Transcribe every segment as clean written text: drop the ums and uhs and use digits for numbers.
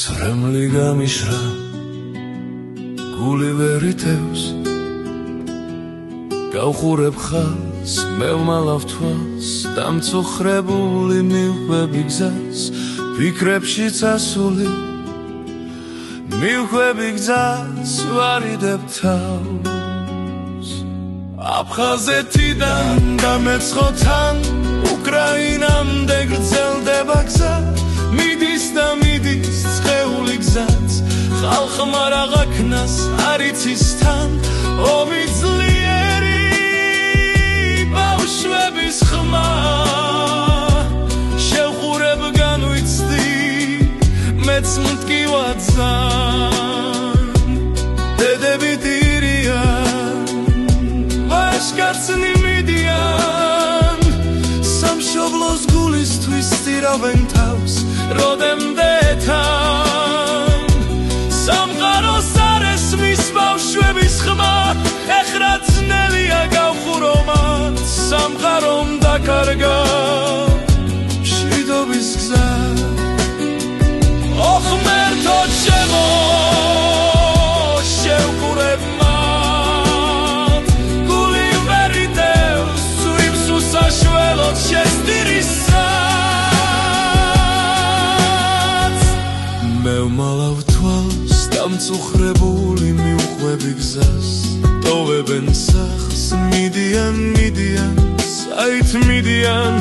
სრემლი გამიშრა გული ვერ იტევს გავხურებ ხალს მევმალავ თვალს დამწუხრებული მივხვები გზას ფიქრებში წასული მივხვები გზას ვარიდებ თავს აფხაზეთიდან დამეცხოთან უკრაინამდე გრძელდება გზა მიდის და მიდის ცხეული გზაც ხალხმა რაღაცნას არ იცის თან ომი ძლიერი ბავშვების ხმა შევხურებ განვიცდი მეც მტკივაძან დედები დირიან ვაჟკაცნი მიდიან სამშობლოს გულისთვის სტირავენ თავს როდემდე თან სამყაროს არ ესმის ბავშვების ხმა ეხლა ძნელია გავხურო მათ სამყარომ დაკარგა მშვიდობის გზა ოხ მერთო ჩემო შევხურებ მათ გული ვერ იტევს თუ იმ სუსაშველოდ შესტირისაც მევმალავ თვალს დამწუხრებული მივხვები გზას ტოვებენ სახს მიდიან საით მიდიან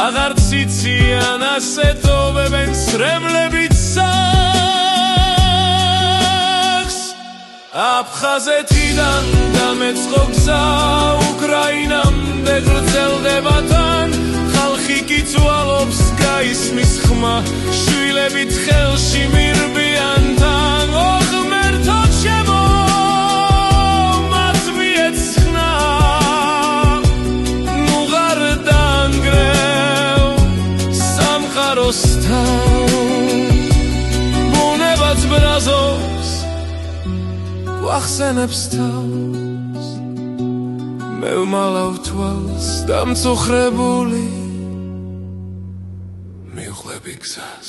აღარც იციან ასე ტოვებენ სრემლებით სახს აფხაზეთიდან დამეწყო გზა უკრაინამდე გრძელდება თან ხალხი კი წვალობს გაისმის ხმა შვილებით ხელში მირბიან თან ოღ მერთო ჩემო მათ მიეცხნა ნუ ღარ დაანგრევ სამყაროს თან ბუნებაც ბრაზობს გვახსენებს თავს მევმალავ თვალს დამწუხრებული მივხვები გზას